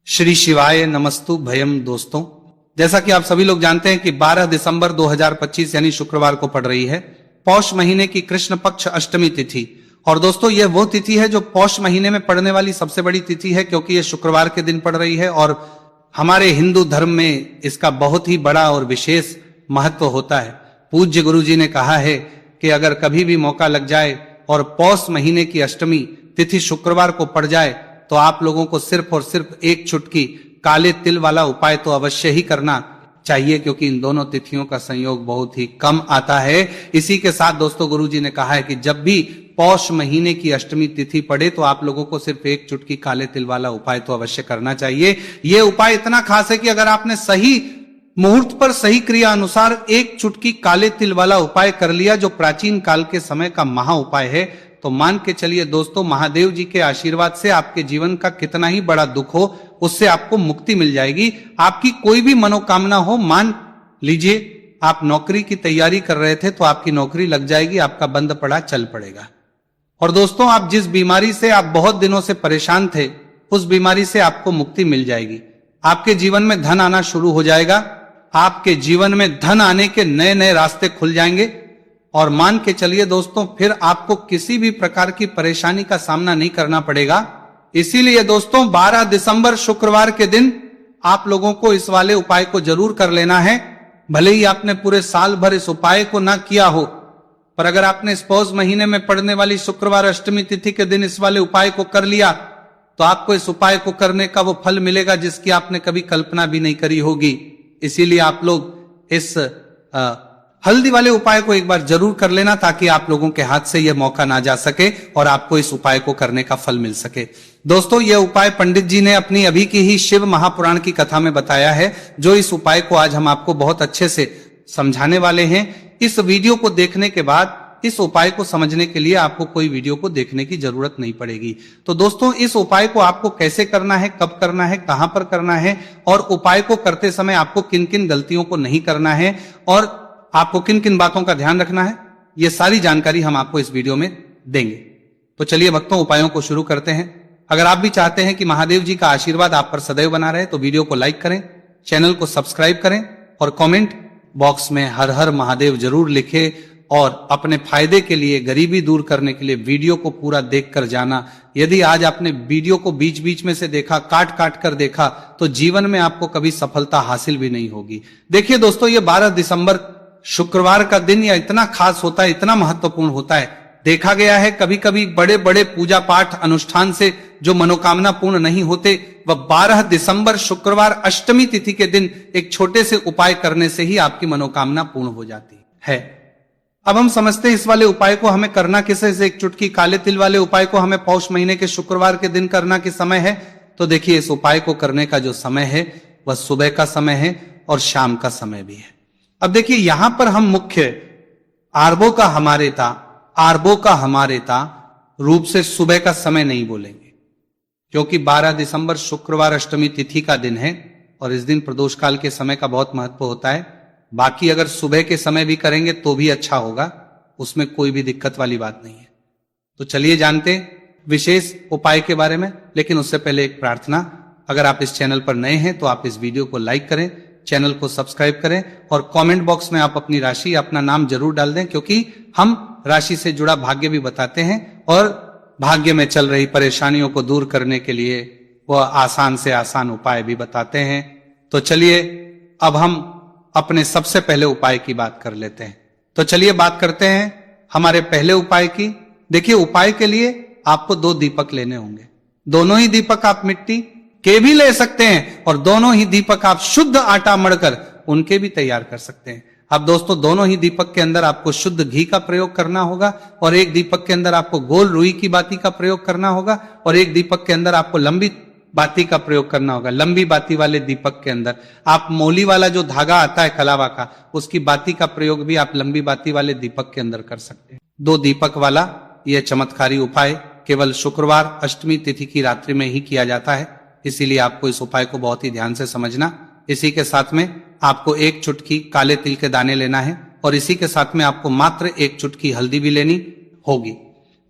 श्री शिवाय नमस्तु भयम। दोस्तों, जैसा कि आप सभी लोग जानते हैं कि 12 दिसंबर 2025 यानी शुक्रवार को पड़ रही है पौष महीने की कृष्ण पक्ष अष्टमी तिथि। और दोस्तों, यह वो तिथि है जो पौष महीने में पड़ने वाली सबसे बड़ी तिथि है, क्योंकि यह शुक्रवार के दिन पड़ रही है और हमारे हिंदू धर्म में इसका बहुत ही बड़ा और विशेष महत्व होता है। पूज्य गुरु जी ने कहा है कि अगर कभी भी मौका लग जाए और पौष महीने की अष्टमी तिथि शुक्रवार को पड़ जाए तो आप लोगों को सिर्फ और सिर्फ एक चुटकी काले तिल वाला उपाय तो अवश्य ही करना चाहिए, क्योंकि इन दोनों तिथियों का संयोग बहुत ही कम आता है। इसी के साथ दोस्तों, गुरुजी ने कहा है कि जब भी पौष महीने की अष्टमी तिथि पड़े तो आप लोगों को सिर्फ एक चुटकी काले तिल वाला उपाय तो अवश्य करना चाहिए। यह उपाय इतना खास है कि अगर आपने सही मुहूर्त पर सही क्रिया अनुसार एक चुटकी काले तिल वाला उपाय कर लिया, जो प्राचीन काल के समय का महा उपाय है, तो मान के चलिए दोस्तों, महादेव जी के आशीर्वाद से आपके जीवन का कितना ही बड़ा दुख हो उससे आपको मुक्ति मिल जाएगी। आपकी कोई भी मनोकामना हो, मान लीजिए आप नौकरी की तैयारी कर रहे थे तो आपकी नौकरी लग जाएगी, आपका बंद पड़ा चल पड़ेगा। और दोस्तों, आप जिस बीमारी से आप बहुत दिनों से परेशान थे उस बीमारी से आपको मुक्ति मिल जाएगी। आपके जीवन में धन आना शुरू हो जाएगा, आपके जीवन में धन आने के नए नए रास्ते खुल जाएंगे। और मान के चलिए दोस्तों, फिर आपको किसी भी प्रकार की परेशानी का सामना नहीं करना पड़ेगा। इसीलिए दोस्तों, 12 दिसंबर शुक्रवार के दिन आप लोगों को इस वाले उपाय को जरूर कर लेना है। भले ही आपने पूरे साल भर इस उपाय को ना किया हो, पर अगर आपने इस पौष महीने में पड़ने वाली शुक्रवार अष्टमी तिथि के दिन इस वाले उपाय को कर लिया तो आपको इस उपाय को करने का वो फल मिलेगा जिसकी आपने कभी कल्पना भी नहीं करी होगी। इसीलिए आप लोग इस हल्दी वाले उपाय को एक बार जरूर कर लेना, ताकि आप लोगों के हाथ से यह मौका ना जा सके और आपको इस उपाय को करने का फल मिल सके। दोस्तों, यह उपाय पंडित जी ने अपनी अभी की ही शिव महापुराण की कथा में बताया है, जो इस उपाय को आज हम आपको बहुत अच्छे से समझाने वाले हैं। इस वीडियो को देखने के बाद इस उपाय को समझने के लिए आपको कोई वीडियो को देखने की जरूरत नहीं पड़ेगी। तो दोस्तों, इस उपाय को आपको कैसे करना है, कब करना है, कहां पर करना है और उपाय को करते समय आपको किन किन गलतियों को नहीं करना है और आपको किन किन बातों का ध्यान रखना है, यह सारी जानकारी हम आपको इस वीडियो में देंगे। तो चलिए भक्तों, उपायों को शुरू करते हैं। अगर आप भी चाहते हैं कि महादेव जी का आशीर्वाद आप पर सदैव बना रहे तो वीडियो को लाइक करें, चैनल को सब्सक्राइब करें और कमेंट बॉक्स में हर हर महादेव जरूर लिखें। और अपने फायदे के लिए, गरीबी दूर करने के लिए वीडियो को पूरा देख कर जाना। यदि आज आपने वीडियो को बीच बीच में से देखा, काट काट कर देखा, तो जीवन में आपको कभी सफलता हासिल भी नहीं होगी। देखिए दोस्तों, ये 12 दिसंबर शुक्रवार का दिन या इतना खास होता है, इतना महत्वपूर्ण होता है। देखा गया है कभी कभी बड़े बड़े पूजा पाठ अनुष्ठान से जो मनोकामना पूर्ण नहीं होते, वह 12 दिसंबर शुक्रवार अष्टमी तिथि के दिन एक छोटे से उपाय करने से ही आपकी मनोकामना पूर्ण हो जाती है। अब हम समझते हैं इस वाले उपाय को हमें करना किसे से। एक चुटकी काले तिल वाले उपाय को हमें पौष महीने के शुक्रवार के दिन करना किस समय है। तो देखिए, इस उपाय को करने का जो समय है वह सुबह का समय है और शाम का समय भी है। अब देखिए, यहां पर हम मुख्य आरबों का हमारे ता रूप से सुबह का समय नहीं बोलेंगे, क्योंकि 12 दिसंबर शुक्रवार अष्टमी तिथि का दिन है और इस दिन प्रदोष काल के समय का बहुत महत्व होता है। बाकी अगर सुबह के समय भी करेंगे तो भी अच्छा होगा, उसमें कोई भी दिक्कत वाली बात नहीं है। तो चलिए जानते हैं विशेष उपाय के बारे में। लेकिन उससे पहले एक प्रार्थना, अगर आप इस चैनल पर नए हैं तो आप इस वीडियो को लाइक करें, चैनल को सब्सक्राइब करें और कमेंट बॉक्स में आप अपनी राशि, अपना नाम जरूर डाल दें, क्योंकि हम राशि से जुड़ा भाग्य भी बताते हैं और भाग्य में चल रही परेशानियों को दूर करने के लिए वह आसान से आसान उपाय भी बताते हैं। तो चलिए अब हम अपने सबसे पहले उपाय की बात कर लेते हैं। तो चलिए बात करते हैं हमारे पहले उपाय की। देखिए, उपाय के लिए आपको 2 दीपक लेने होंगे। दोनों ही दीपक आप मिट्टी के भी ले सकते हैं और दोनों ही दीपक आप शुद्ध आटा मढ़कर उनके भी तैयार कर सकते हैं। अब दोस्तों, दोनों ही दीपक के अंदर आपको शुद्ध घी का प्रयोग करना होगा और एक दीपक के अंदर आपको गोल रुई की बाती का प्रयोग करना होगा और एक दीपक के अंदर आपको लंबी बाती का प्रयोग करना होगा। लंबी बाती वाले दीपक के अंदर आप मौली वाला जो धागा आता है कलावा का, उसकी बाती का प्रयोग भी आप लंबी बाती वाले दीपक के अंदर कर सकते हैं। 2 दीपक वाला यह चमत्कारी उपाय केवल शुक्रवार अष्टमी तिथि की रात्रि में ही किया जाता है, इसीलिए आपको इस उपाय को बहुत ही ध्यान से समझना। इसी के साथ में आपको 1 चुटकी काले तिल के दाने लेना है और इसी के साथ में आपको मात्र 1 चुटकी हल्दी भी लेनी होगी।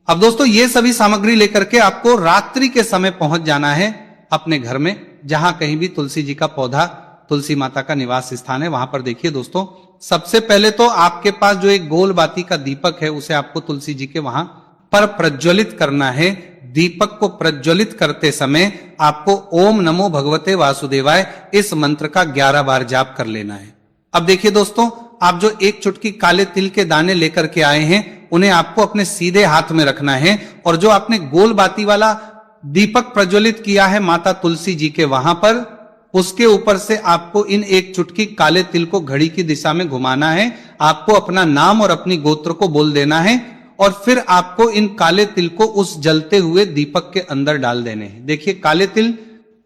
अब दोस्तों, ये सभी सामग्री लेकर के आपको रात्रि के समय पहुंच जाना है अपने घर में जहां कहीं भी तुलसी जी का पौधा, तुलसी माता का निवास स्थान है, वहां पर देखिए दोस्तों, सबसे पहले तो आपके पास जो एक गोल बाती का दीपक है उसे आपको तुलसी जी के वहां पर प्रज्वलित करना है। दीपक को प्रज्वलित करते समय आपको ओम नमो भगवते वासुदेवाय इस मंत्र का 11 बार जाप कर लेना है। अब देखिए दोस्तों, आप जो एक चुटकी काले तिल के दाने लेकर के आए हैं उन्हें आपको अपने सीधे हाथ में रखना है, और जो आपने गोल बाती वाला दीपक प्रज्वलित किया है माता तुलसी जी के वहां पर, उसके ऊपर से आपको इन एक चुटकी काले तिल को घड़ी की दिशा में घुमाना है। आपको अपना नाम और अपनी गोत्र को बोल देना है, और फिर आपको इन काले तिल को उस जलते हुए दीपक के अंदर डाल देने हैं। देखिए, काले तिल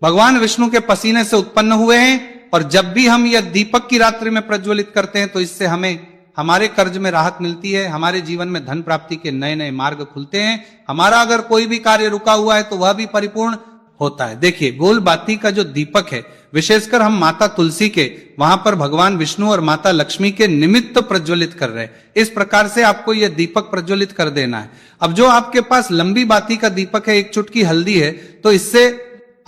भगवान विष्णु के पसीने से उत्पन्न हुए हैं, और जब भी हम यह दीपक की रात्रि में प्रज्वलित करते हैं तो इससे हमें हमारे कर्ज में राहत मिलती है, हमारे जीवन में धन प्राप्ति के नए नए मार्ग खुलते हैं, हमारा अगर कोई भी कार्य रुका हुआ है तो वह भी परिपूर्ण होता है। देखिए, गोल बाती का जो दीपक है, विशेषकर हम माता तुलसी के वहां पर भगवान विष्णु और माता लक्ष्मी के निमित्त प्रज्वलित कर रहे हैं। इस प्रकार से आपको यह दीपक प्रज्वलित कर देना है। अब जो आपके पास लंबी बाती का दीपक है, एक चुटकी हल्दी है, तो इससे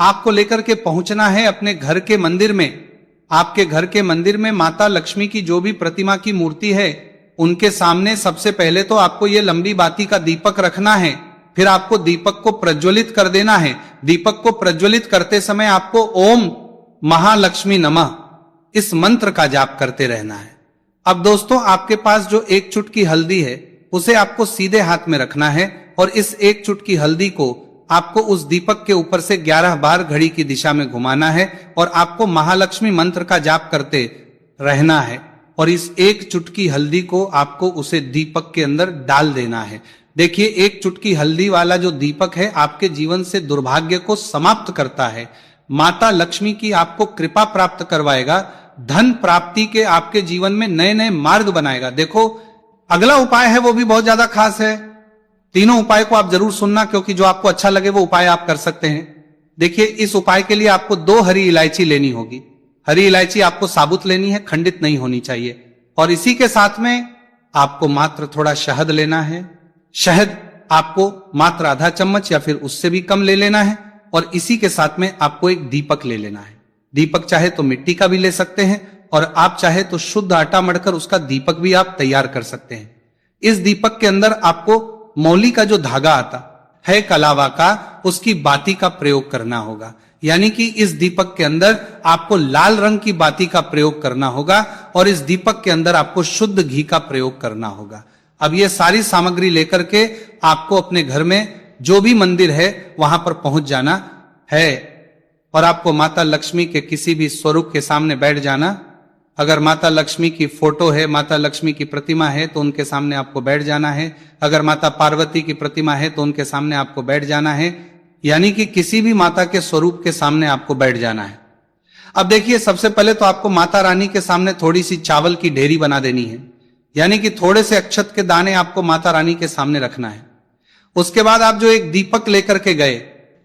आपको लेकर के पहुंचना है अपने घर के मंदिर में। आपके घर के मंदिर में माता लक्ष्मी की जो भी प्रतिमा की मूर्ति है उनके सामने सबसे पहले तो आपको ये लंबी बाती का दीपक रखना है, फिर आपको दीपक को प्रज्वलित कर देना है। दीपक को प्रज्वलित करते समय आपको ओम महालक्ष्मी नमः इस मंत्र का जाप करते रहना है। अब दोस्तों, आपके पास जो एक चुटकी हल्दी है उसे आपको सीधे हाथ में रखना है, और इस एक चुटकी हल्दी को आपको उस दीपक के ऊपर से 11 बार घड़ी की दिशा में घुमाना है, और आपको महालक्ष्मी मंत्र का जाप करते रहना है, और इस एक चुटकी हल्दी को आपको उसे दीपक के अंदर डाल देना है। देखिए, एक चुटकी हल्दी वाला जो दीपक है आपके जीवन से दुर्भाग्य को समाप्त करता है, माता लक्ष्मी की आपको कृपा प्राप्त करवाएगा, धन प्राप्ति के आपके जीवन में नए नए मार्ग बनाएगा। देखो, अगला उपाय है वो भी बहुत ज्यादा खास है। तीनों उपाय को आप जरूर सुनना, क्योंकि जो आपको अच्छा लगे वो उपाय आप कर सकते हैं। देखिए, इस उपाय के लिए आपको 2 हरी इलायची लेनी होगी। हरी इलायची आपको साबुत लेनी है, खंडित नहीं होनी चाहिए। और इसी के साथ में आपको मात्र थोड़ा शहद लेना है। शहद आपको मात्र आधा चम्मच या फिर उससे भी कम ले लेना है, और इसी के साथ में आपको एक दीपक ले लेना है। दीपक चाहे तो मिट्टी का भी ले सकते हैं, और आप चाहे तो शुद्ध आटा मढ़कर उसका दीपक भी आप तैयार कर सकते हैं। इस दीपक के अंदर आपको मौली का जो धागा आता है कलावा का, उसकी बाती का प्रयोग करना होगा। यानी कि इस दीपक के अंदर आपको लाल रंग की बाती का प्रयोग करना होगा, और इस दीपक के अंदर आपको शुद्ध घी का प्रयोग करना होगा। अब ये सारी सामग्री लेकर के आपको अपने घर में जो भी मंदिर है वहां पर पहुंच जाना है, और आपको माता लक्ष्मी के किसी भी स्वरूप के सामने बैठ जाना। अगर माता लक्ष्मी की फोटो है, माता लक्ष्मी की प्रतिमा है, तो उनके सामने आपको बैठ जाना है। अगर माता पार्वती की प्रतिमा है तो उनके सामने आपको बैठ जाना है। यानी कि किसी भी माता के स्वरूप के सामने आपको बैठ जाना है। अब देखिए, सबसे पहले तो आपको माता रानी के सामने थोड़ी सी चावल की ढेरी बना देनी है, यानी कि थोड़े से अक्षत के दाने आपको माता रानी के सामने रखना है। उसके बाद आप जो एक दीपक लेकर के गए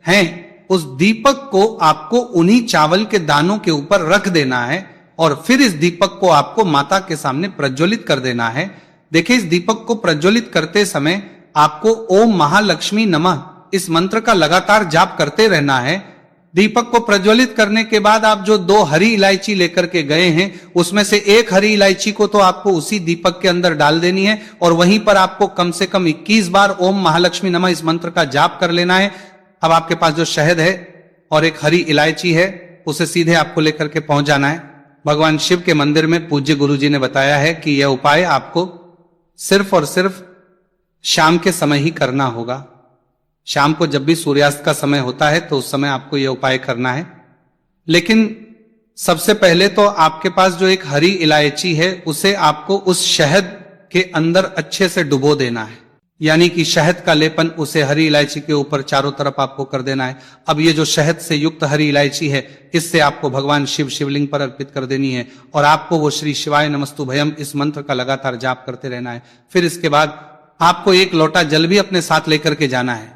हैं, उस दीपक को आपको उन्हीं चावल के दानों के ऊपर रख देना है, और फिर इस दीपक को आपको माता के सामने प्रज्वलित कर देना है। देखिए, इस दीपक को प्रज्वलित करते समय आपको ओम महालक्ष्मी नमः इस मंत्र का लगातार जाप करते रहना है। दीपक को प्रज्वलित करने के बाद आप जो 2 हरी इलायची लेकर के गए हैं, उसमें से एक हरी इलायची को तो आपको उसी दीपक के अंदर डाल देनी है, और वहीं पर आपको कम से कम 21 बार ओम महालक्ष्मी नमः इस मंत्र का जाप कर लेना है। अब आपके पास जो शहद है और एक हरी इलायची है, उसे सीधे आपको लेकर के पहुंच जाना है। भगवान शिव के मंदिर में पूज्य गुरु जी ने बताया है कि यह उपाय आपको सिर्फ और सिर्फ शाम के समय ही करना होगा। शाम को जब भी सूर्यास्त का समय होता है तो उस समय आपको यह उपाय करना है। लेकिन सबसे पहले तो आपके पास जो एक हरी इलायची है उसे आपको उस शहद के अंदर अच्छे से डुबो देना है, यानी कि शहद का लेपन उसे हरी इलायची के ऊपर चारों तरफ आपको कर देना है। अब ये जो शहद से युक्त हरी इलायची है, इससे आपको भगवान शिव शिवलिंग पर अर्पित कर देनी है, और आपको वो श्री शिवाय नमस्तु भयम इस मंत्र का लगातार जाप करते रहना है। फिर इसके बाद आपको एक लोटा जल भी अपने साथ लेकर के जाना है,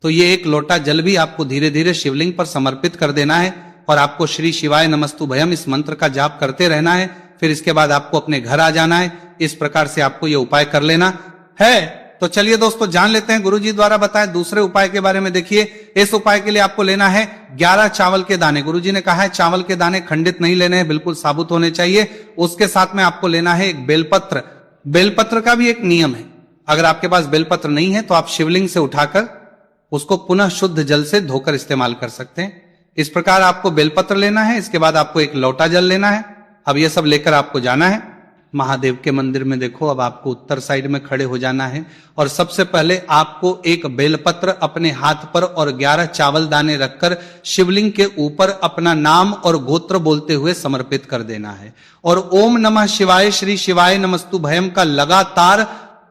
तो ये एक लोटा जल भी आपको धीरे धीरे शिवलिंग पर समर्पित कर देना है, और आपको श्री शिवाय नमस्तु भयम इस मंत्र का जाप करते रहना है। फिर इसके बाद आपको अपने घर आ जाना है। इस प्रकार से आपको ये उपाय कर लेना है। तो चलिए दोस्तों जान लेते हैं गुरुजी द्वारा बताए दूसरे उपाय के बारे में। देखिए, इस उपाय के लिए आपको लेना है 11 चावल के दाने। गुरुजी ने कहा है चावल के दाने खंडित नहीं लेने हैं, बिल्कुल साबुत होने चाहिए। उसके साथ में आपको लेना है एक बेलपत्र। बेलपत्र का भी एक नियम है, अगर आपके पास बेलपत्र नहीं है तो आप शिवलिंग से उठाकर उसको पुनः शुद्ध जल से धोकर इस्तेमाल कर सकते हैं। इस प्रकार आपको बेलपत्र लेना है, इसके बाद आपको एक लोटा जल लेना है। अब यह सब लेकर आपको जाना है महादेव के मंदिर में। देखो, अब आपको उत्तर साइड में खड़े हो जाना है और सबसे पहले आपको एक बेलपत्र अपने हाथ पर और 11 चावल दाने रखकर शिवलिंग के ऊपर अपना नाम और गोत्र बोलते हुए समर्पित कर देना है और ओम नमः शिवाय श्री शिवाय नमस्तु भयम का लगातार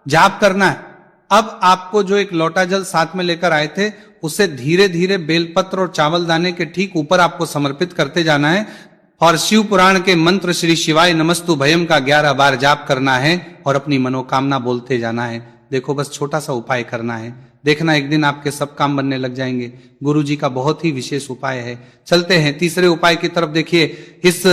जाप करना है। अब आपको जो एक लोटा जल साथ में लेकर आए थे उसे धीरे धीरे बेलपत्र और चावल दाने के ठीक ऊपर आपको समर्पित करते जाना है और शिव पुराण के मंत्र श्री शिवाय नमस्तु भयम का 11 बार जाप करना है और अपनी मनोकामना बोलते जाना है। देखो, बस छोटा सा उपाय करना है, देखना एक दिन आपके सब काम बनने लग जाएंगे। गुरु जी का बहुत ही विशेष उपाय है। चलते हैं तीसरे उपाय की तरफ। देखिए, इस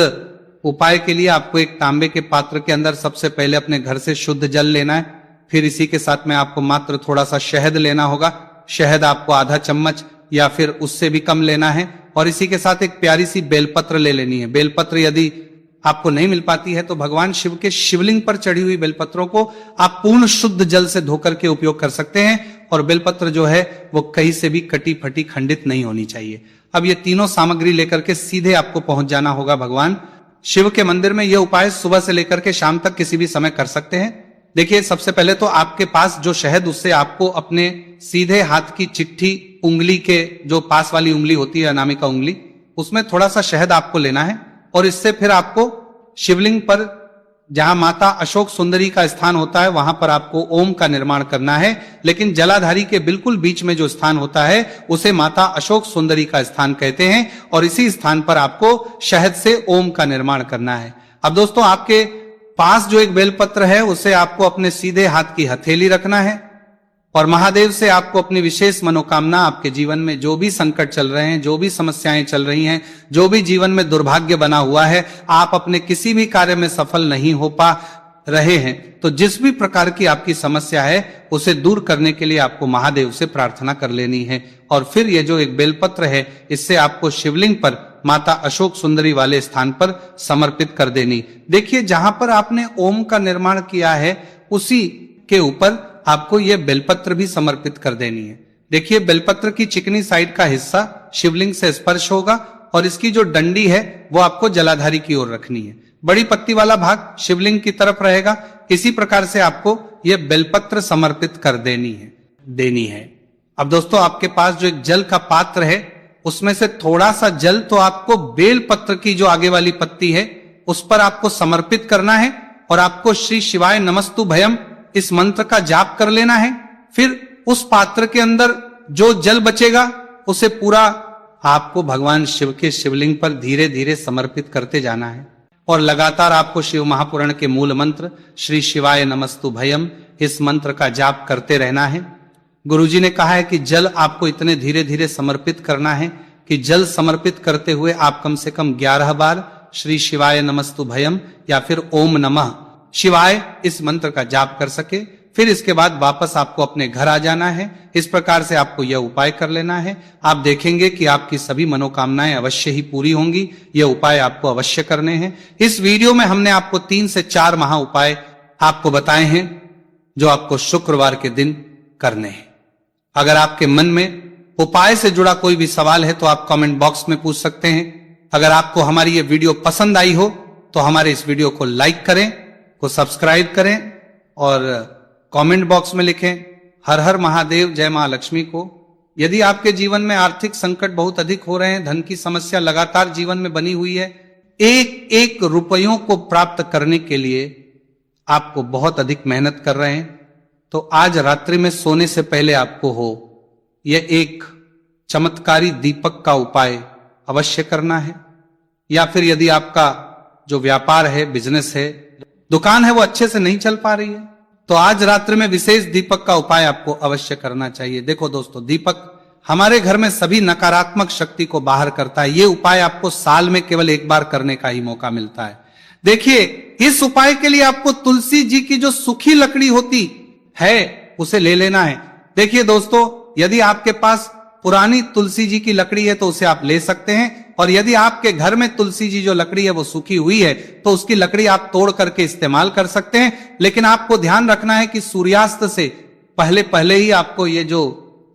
उपाय के लिए आपको एक तांबे के पात्र के अंदर सबसे पहले अपने घर से शुद्ध जल लेना है। फिर इसी के साथ में आपको मात्र थोड़ा सा शहद लेना होगा। शहद आपको आधा चम्मच या फिर उससे भी कम लेना है और इसी के साथ एक प्यारी सी बेलपत्र ले लेनी है। बेलपत्र यदि आपको नहीं मिल पाती है तो भगवान शिव के शिवलिंग पर चढ़ी हुई बेलपत्रों को आप पूर्ण शुद्ध जल से धोकर के उपयोग कर सकते हैं और बेलपत्र जो है वो कहीं से भी कटी फटी खंडित नहीं होनी चाहिए। अब ये तीनों सामग्री लेकर के सीधे आपको पहुंच जाना होगा भगवान शिव के मंदिर में। यह उपाय सुबह से लेकर के शाम तक किसी भी समय कर सकते हैं। देखिए, सबसे पहले तो आपके पास जो शहद, उससे आपको अपने सीधे हाथ की चिट्ठी उंगली के जो पास वाली उंगली होती है, अनामिका उंगली, उसमें थोड़ा सा शहद आपको लेना है और इससे फिर आपको शिवलिंग पर जहां माता अशोक सुंदरी का स्थान होता है वहां पर आपको ओम का निर्माण करना है। लेकिन जलाधारी के बिल्कुल बीच में जो स्थान होता है उसे माता अशोक सुंदरी का स्थान कहते हैं और इसी स्थान पर आपको शहद से ओम का निर्माण करना है। अब दोस्तों, आपके पास जो एक बेलपत्र है उसे आपको अपने सीधे हाथ की हथेली रखना है और महादेव से आपको अपनी विशेष मनोकामना, आपके जीवन में जो भी संकट चल रहे हैं, जो भी समस्याएं चल रही हैं, जो भी जीवन में दुर्भाग्य बना हुआ है, आप अपने किसी भी कार्य में सफल नहीं हो पा रहे हैं, तो जिस भी प्रकार की आपकी समस्या है उसे दूर करने के लिए आपको महादेव से प्रार्थना कर लेनी है और फिर ये जो एक बेलपत्र है इससे आपको शिवलिंग पर माता अशोक सुंदरी वाले स्थान पर समर्पित कर देनी। देखिए, जहां पर आपने ओम का निर्माण किया है उसी के ऊपर आपको यह बेलपत्र भी समर्पित कर देनी है। देखिए, बेलपत्र की चिकनी साइड का हिस्सा शिवलिंग से स्पर्श होगा और इसकी जो डंडी है वो आपको जलाधारी की ओर रखनी है। बड़ी पत्ती वाला भाग शिवलिंग की तरफ रहेगा। इसी प्रकार से आपको यह बेलपत्र समर्पित कर देनी है। अब दोस्तों, आपके पास जो एक जल का पात्र है उसमें से थोड़ा सा जल तो आपको बेलपत्र की जो आगे वाली पत्ती है उस पर आपको समर्पित करना है और आपको श्री शिवाय नमस्तु भयम इस मंत्र का जाप कर लेना है। फिर उस पात्र के अंदर जो जल बचेगा उसे पूरा आपको भगवान शिव के शिवलिंग पर धीरे धीरे समर्पित करते जाना है और लगातार आपको शिव महापुराण के मूल मंत्र श्री शिवाय नमस्तु भयम इस मंत्र का जाप करते रहना है। गुरुजी ने कहा है कि जल आपको इतने धीरे धीरे समर्पित करना है कि जल समर्पित करते हुए आप कम से कम 11 बार श्री शिवाय नमस्तु भयम या फिर ओम नमः शिवाय इस मंत्र का जाप कर सके। फिर इसके बाद वापस आपको अपने घर आ जाना है। इस प्रकार से आपको यह उपाय कर लेना है। आप देखेंगे कि आपकी सभी मनोकामनाएं अवश्य ही पूरी होंगी। यह उपाय आपको अवश्य करने हैं। इस वीडियो में हमने आपको 3 से 4 महा उपाय आपको बताए हैं जो आपको शुक्रवार के दिन करने हैं। अगर आपके मन में उपाय से जुड़ा कोई भी सवाल है तो आप कमेंट बॉक्स में पूछ सकते हैं। अगर आपको हमारी ये वीडियो पसंद आई हो तो हमारे इस वीडियो को लाइक करें, को सब्सक्राइब करें और कमेंट बॉक्स में लिखें हर हर महादेव जय मां लक्ष्मी को। यदि आपके जीवन में आर्थिक संकट बहुत अधिक हो रहे हैं, धन की समस्या लगातार जीवन में बनी हुई है, एक एक रुपयों को प्राप्त करने के लिए आपको बहुत अधिक मेहनत कर रहे हैं, तो आज रात्रि में सोने से पहले आपको हो यह एक चमत्कारी दीपक का उपाय अवश्य करना है। या फिर यदि आपका जो व्यापार है, बिजनेस है, दुकान है, वो अच्छे से नहीं चल पा रही है, तो आज रात्रि में विशेष दीपक का उपाय आपको अवश्य करना चाहिए। देखो दोस्तों, दीपक हमारे घर में सभी नकारात्मक शक्ति को बाहर करता है। ये उपाय आपको साल में केवल एक बार करने का ही मौका मिलता है। देखिए, इस उपाय के लिए आपको तुलसी जी की जो सूखी लकड़ी होती है उसे ले लेना है। देखिए दोस्तों, यदि आपके पास पुरानी तुलसी जी की लकड़ी है तो उसे आप ले सकते हैं, और यदि आपके घर में तुलसी जी जो लकड़ी है वो सूखी हुई है तो उसकी लकड़ी आप तोड़ करके इस्तेमाल कर सकते हैं। लेकिन आपको ध्यान रखना है कि सूर्यास्त से पहले पहले ही आपको ये जो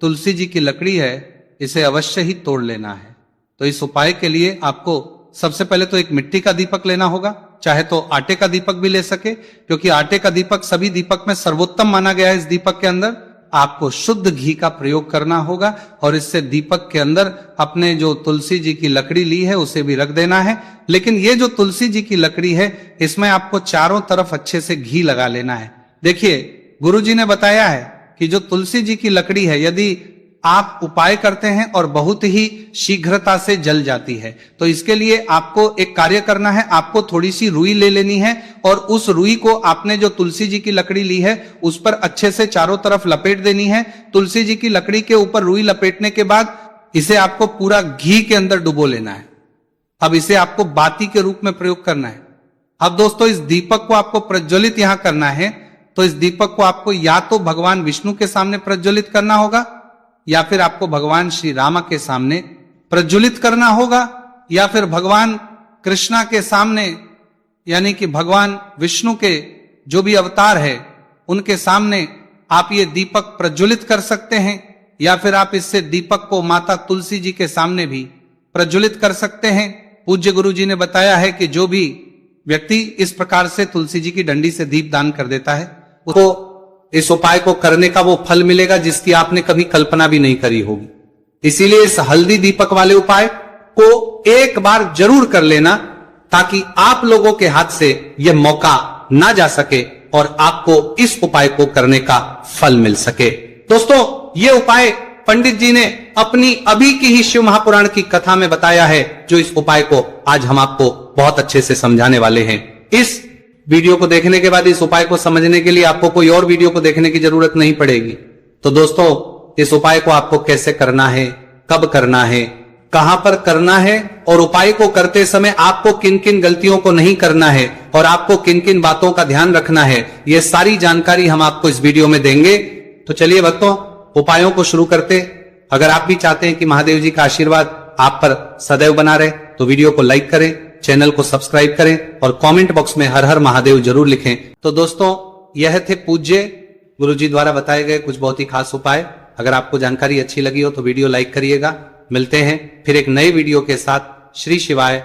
तुलसी जी की लकड़ी है इसे अवश्य ही तोड़ लेना है। तो इस उपाय के लिए आपको सबसे पहले तो एक मिट्टी का दीपक लेना होगा, चाहे तो आटे का दीपक भी ले सके, क्योंकि आटे का दीपक सभी दीपक में सर्वोत्तम माना गया है। इस दीपक के अंदर आपको शुद्ध घी का प्रयोग करना होगा और इससे दीपक के अंदर अपने जो तुलसी जी की लकड़ी ली है उसे भी रख देना है। लेकिन ये जो तुलसी जी की लकड़ी है इसमें आपको चारों तरफ अच्छे से घी लगा लेना है। देखिए, गुरु जी ने बताया है कि जो तुलसी जी की लकड़ी है यदि आप उपाय करते हैं और बहुत ही शीघ्रता से जल जाती है, तो इसके लिए आपको एक कार्य करना है। आपको थोड़ी सी रुई ले लेनी है और उस रुई को आपने जो तुलसी जी की लकड़ी ली है उस पर अच्छे से चारों तरफ लपेट देनी है। तुलसी जी की लकड़ी के ऊपर रुई लपेटने के बाद इसे आपको पूरा घी के अंदर डुबो लेना है। अब इसे आपको बाती के रूप में प्रयोग करना है। अब दोस्तों, इस दीपक को आपको प्रज्वलित यहां करना है, तो इस दीपक को आपको या तो भगवान विष्णु के सामने प्रज्वलित करना होगा, या फिर आपको भगवान श्री राम के सामने प्रज्वलित करना होगा, या फिर भगवान कृष्णा के सामने यानी कि भगवान विष्णु के जो भी अवतार है उनके सामने आप ये दीपक प्रज्वलित कर सकते हैं, या फिर आप इससे दीपक को माता तुलसी जी के सामने भी प्रज्वलित कर सकते हैं। पूज्य गुरु जी ने बताया है कि जो भी व्यक्ति इस प्रकार से तुलसी जी की डंडी से दीप दान कर देता है उसको इस उपाय को करने का वो फल मिलेगा जिसकी आपने कभी कल्पना भी नहीं करी होगी। इसीलिए इस हल्दी दीपक वाले उपाय को एक बार जरूर कर लेना, ताकि आप लोगों के हाथ से यह मौका ना जा सके और आपको इस उपाय को करने का फल मिल सके। दोस्तों, ये उपाय पंडित जी ने अपनी अभी की ही शिव महापुराण की कथा में बताया है, जो इस उपाय को आज हम आपको बहुत अच्छे से समझाने वाले हैं। इस वीडियो को देखने के बाद इस उपाय को समझने के लिए आपको कोई और वीडियो को देखने की जरूरत नहीं पड़ेगी। तो दोस्तों, इस उपाय को आपको कैसे करना है, कब करना है, कहां पर करना है, और उपाय को करते समय आपको किन किन गलतियों को नहीं करना है और आपको किन किन बातों का ध्यान रखना है, ये सारी जानकारी हम आपको इस वीडियो में देंगे। तो चलिए भक्तों, उपायों को शुरू करते। अगर आप भी चाहते हैं कि महादेव जी का आशीर्वाद आप पर सदैव बना रहे तो वीडियो को लाइक करें, चैनल को सब्सक्राइब करें और कमेंट बॉक्स में हर हर महादेव जरूर लिखें। तो दोस्तों, यह थे पूज्य गुरु जी द्वारा बताए गए कुछ बहुत ही खास उपाय। अगर आपको जानकारी अच्छी लगी हो तो वीडियो लाइक करिएगा। मिलते हैं फिर एक नए वीडियो के साथ। श्री शिवाय।